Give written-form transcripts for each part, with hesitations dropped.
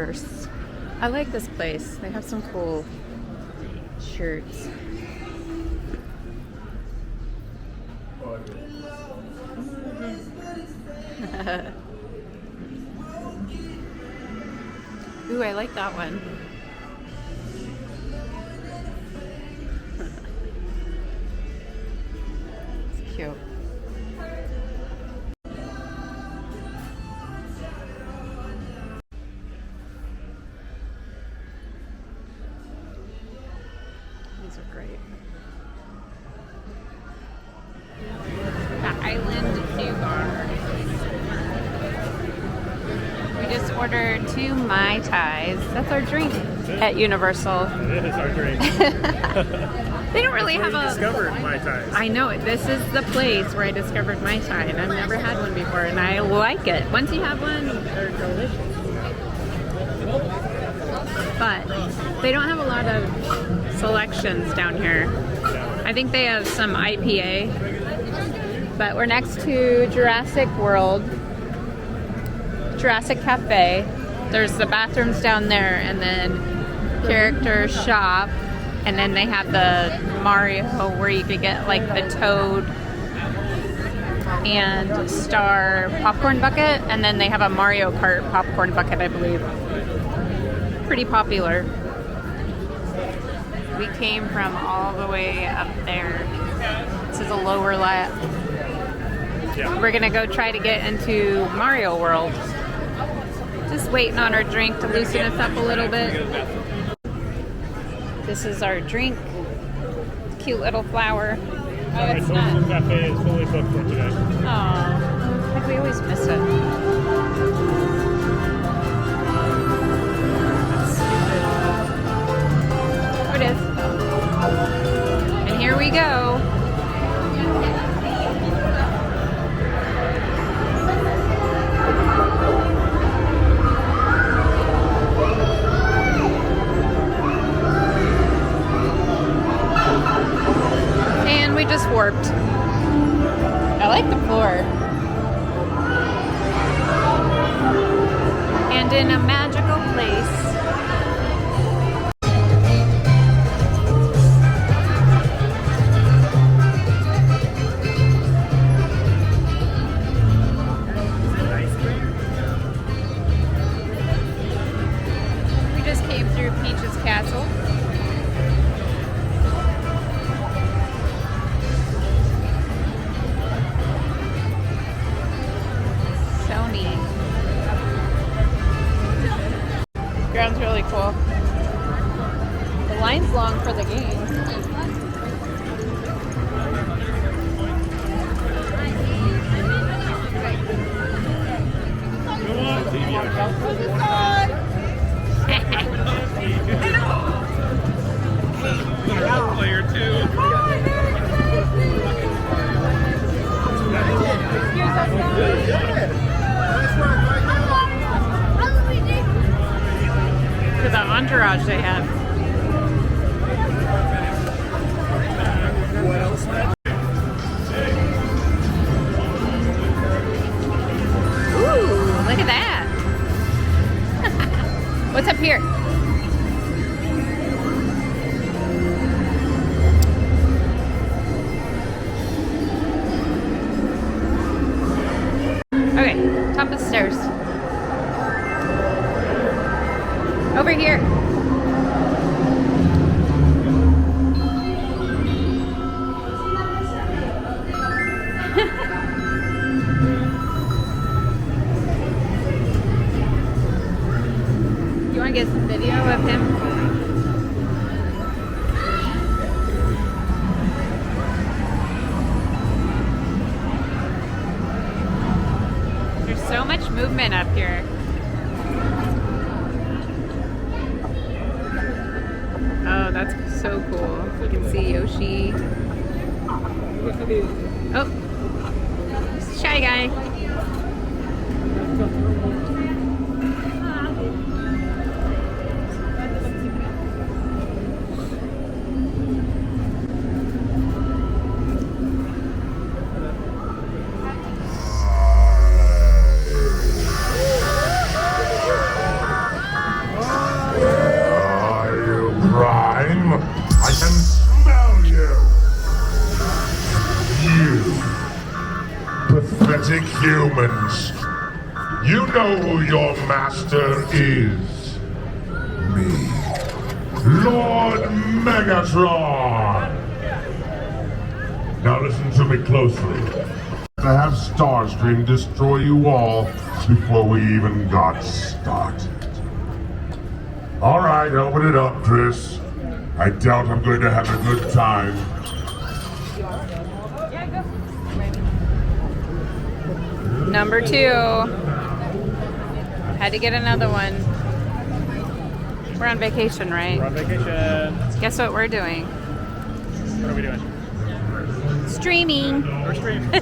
purse. I like this place. They have some cool shirts. Ooh, I like that one. It's cute. These are great. The Island New Bar. We just ordered 2 Mai Tais. That's our drink at Universal. It is our drink. They don't really have a... discovered Mai Tais. I know it. This is the place where I discovered Mai Tai, and I've never had one before, and I like it. Once you have one, they're delicious. But they don't have a lot of selections down here. I think they have some IPA, but we're next to Jurassic World, Jurassic Cafe. There's the bathrooms down there, and then character shop, and then they have the Mario where you could get like the Toad and Star popcorn bucket, and then they have a Mario Kart popcorn bucket, I believe. Pretty popular. We came from all the way up there. This is a lower lap. Yeah. We're gonna go try to get into Mario World. Just waiting on our drink to loosen us up a little bit. This is our drink. Cute little flower. Oh, it's not. Toadstool Cafe is fully booked for today. Oh, like we always miss it. That's stupid. Oh, it is. And here we go. And we just warped. I like the floor. And in a magical place. We just came through Peach's Castle. Ground's really cool. The line's long for the game. Hello. Player 2. To the entourage they have. What else? Ooh, look at that. What's up here? Okay, top of the stairs. Over here. You want to get some video of him? There's so much movement up here. Oh, that's so cool. You can see Yoshi. Oh, Shy Guy. humans. You know who your master is. Me. Lord Megatron! Now listen to me closely. To have Starscream destroy you all before we even got started. Alright, open it up, Chris. I doubt I'm going to have a good time. Number 2. Had to get another one. We're on vacation, right? We're on vacation. Guess what we're doing? What are we doing? Streaming. We're streaming.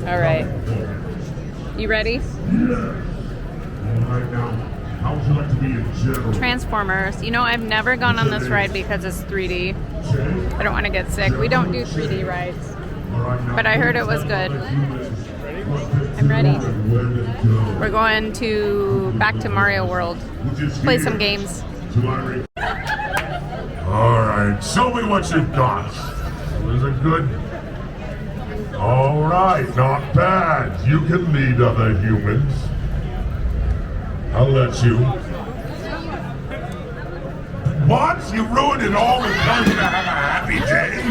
All right. You ready? Alright now, how would you like to be in general? Transformers. You know, I've never gone on this ride because it's 3D. I don't want to get sick. We don't do 3D rides. But I heard it was good. I'm ready. We're going to back to Mario World. Play some games. Alright, show me what you've got. Is it good? Alright, not bad. You can lead other humans. I'll let you. What? You ruined it all and tell me to have a happy day?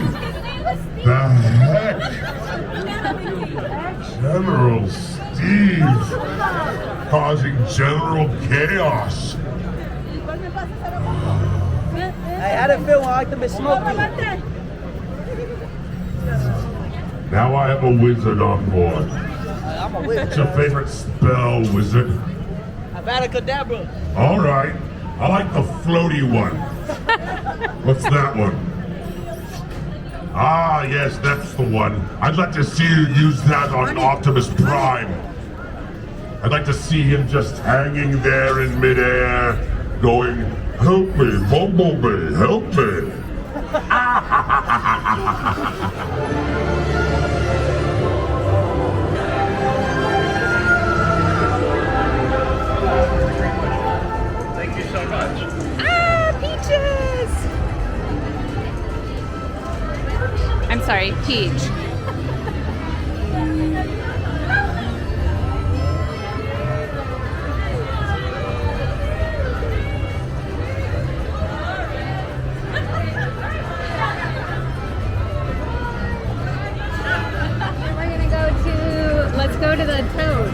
The heck? General Steve causing general chaos. I had a feeling like to be smoking. Now I have a wizard on board. I'm a wizard. What's your favorite spell, wizard? Abracadabra. All right. I like the floaty one. What's that one? Ah, yes, that's the one. I'd like to see you use that on Optimus Prime. I'd like to see him just hanging there in midair, going, "Help me, Bumblebee, help me." Thank you so much. Ah, peaches! I'm sorry, peach. Let's go to the Toad.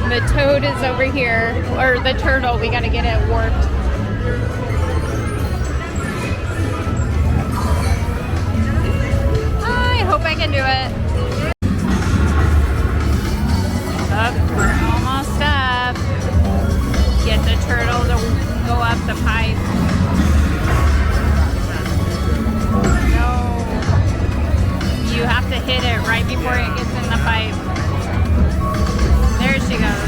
The Toad is over here, or the turtle. We gotta get it warped. I hope I can do it. Up, we're almost up. Get the turtle to go up the pipe. No. You have to hit it right before it gets in the pipe. There she goes.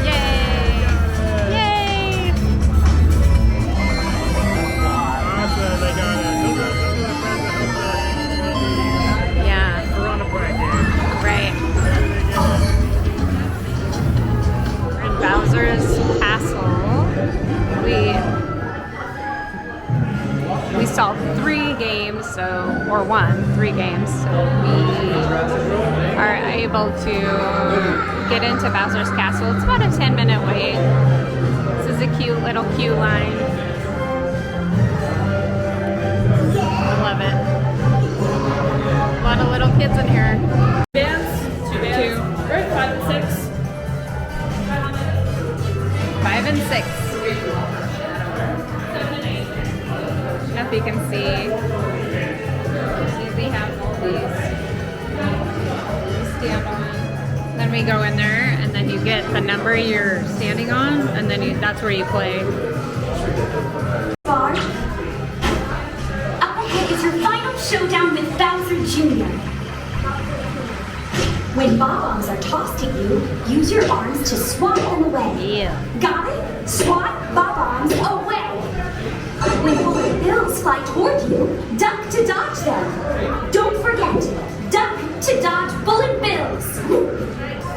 Yay! Yay! Awesome, they got it. Those are the friends that helped us. Yeah, Piranha Plant game. right. We're in Bowser's Castle. We solved 3 games, or won 3 games, so we are able to get into Bowser's Castle. It's about a 10-minute wait. This is a cute little queue line. I love it. A lot of little kids in here. Bands? 2 bands? 2. We're at 5 and 6. 5 and 6. I don't know if you can see. We have all these. Stand on. Then we go in there, and then you get the number you're standing on, and then that's where you play. Bar. Up ahead is your final showdown with Bowser Jr. When bob-ombs are tossed at you, use your arms to swat them away. Yeah. Got it? Swat bob-ombs away. When bullet bills fly toward you, duck to dodge them. Don't forget, duck to dodge bullet bills.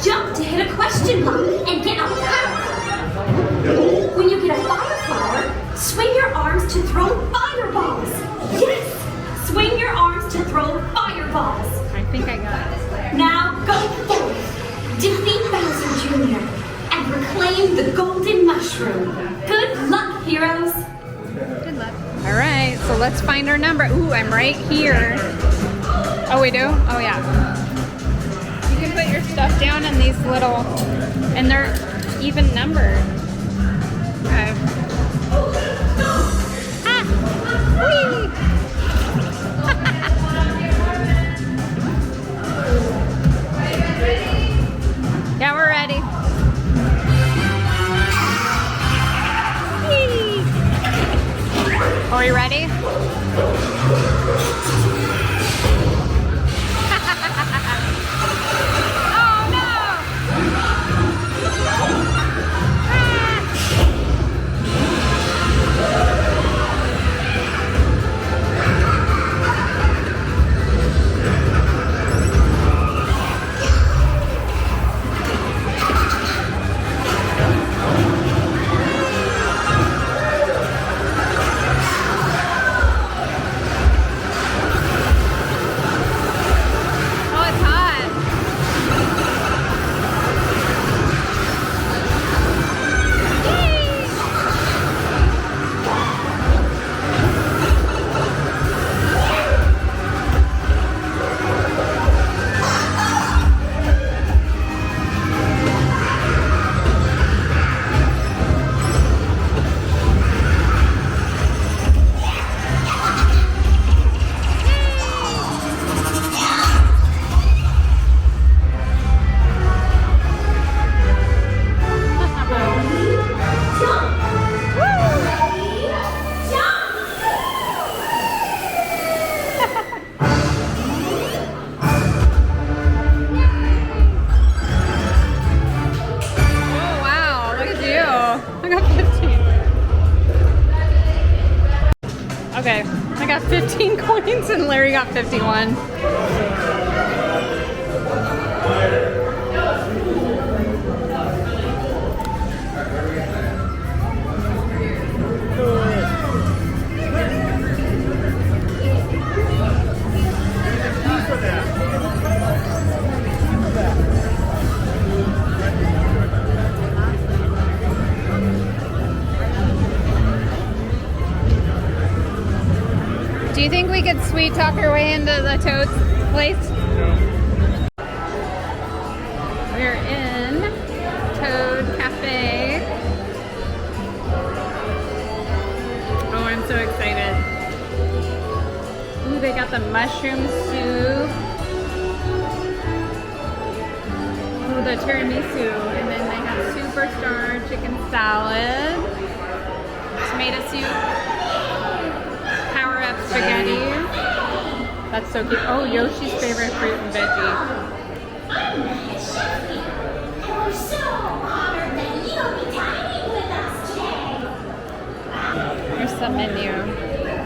Jump to hit a question mark and get a pound. When you get a fire flower, swing your arms to throw fireballs. Yes, swing your arms to throw fireballs. I think I got it. Now go forth, defeat Bowser Jr., and reclaim the golden mushroom. Good luck, heroes. Good luck. All right, so let's find our number. Ooh, I'm right here. Oh, we do? Oh, yeah. You can put your stuff down in these little, and they're even numbered. Okay. Ah! Whee! Yeah, we're ready. Whee! Are we ready? Oh no! Oh, it's hot. Oh wow, look at you. I got 15. Okay, I got 15 coins and Larry got 51. Do you think we could sweet talk our way into the Toad's place? We're in Toad Cafe. Oh, I'm so excited. Ooh, they got the mushroom soup. Ooh, the tiramisu. And then they have superstar chicken salad, tomato soup, power up spaghetti. That's so cute. Oh, Yoshi's favorite fruit and veggie. We're so honored that you'll be dining with us today. Here's the menu.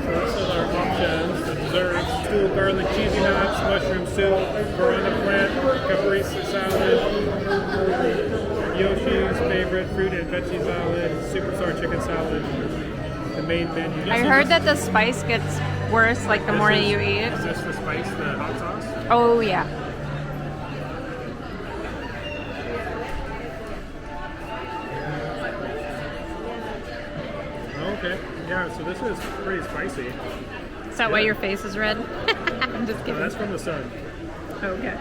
So this is our options, the desserts, stool garlic cheesy nuts, mushroom soup, piranha plant, caprese salad, Yoshi's favorite fruit and veggie salad, superstar chicken salad, the main menu. I heard that the spice gets worse like the more you eat. Is this the spice, the hot sauce? Oh yeah. Okay, yeah, so this is pretty spicy. Is that why your face is red? I'm just No, kidding. that's from the sun. Okay.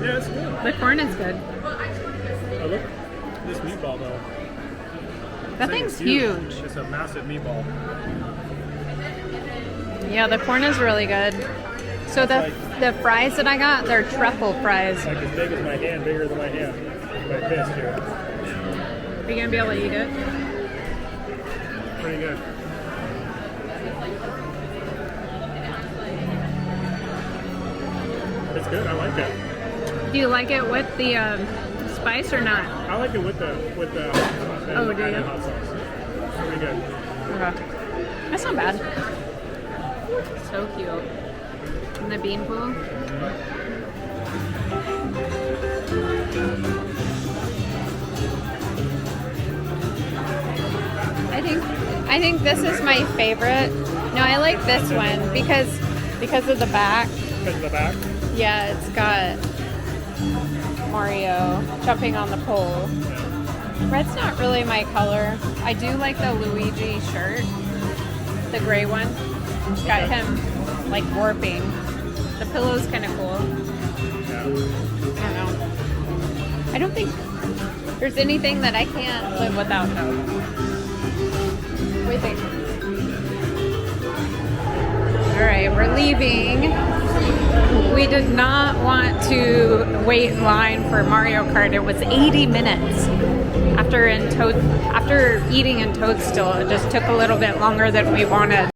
Yeah, it's good. The corn is good. Oh, look, this meatball though. That thing's huge. It's a massive meatball. Yeah, the corn is really good. So the fries that I got, they're truffle fries. Like as big as my hand, bigger than my hand. My fist here. Are you gonna be able to eat it? Pretty good. It's good, I like it. Do you like it with the spice or not? I like it with the hot sauce. Oh, do you? Hot sauce. Pretty good. Okay. That's not bad. So cute. And the bean pool. I think this is my favorite. No, I like this one because of the back. Because of the back. Yeah, it's got Mario jumping on the pole. Red's not really my color. I do like the Luigi shirt, the gray one. It's got him like warping. The pillow's kind of cool. Yeah. I don't know. I don't think there's anything that I can't live without though. What do you think? Alright, we're leaving. We did not want to wait in line for Mario Kart. It was 80 minutes. After eating in Toadstool, it just took a little bit longer than we wanted.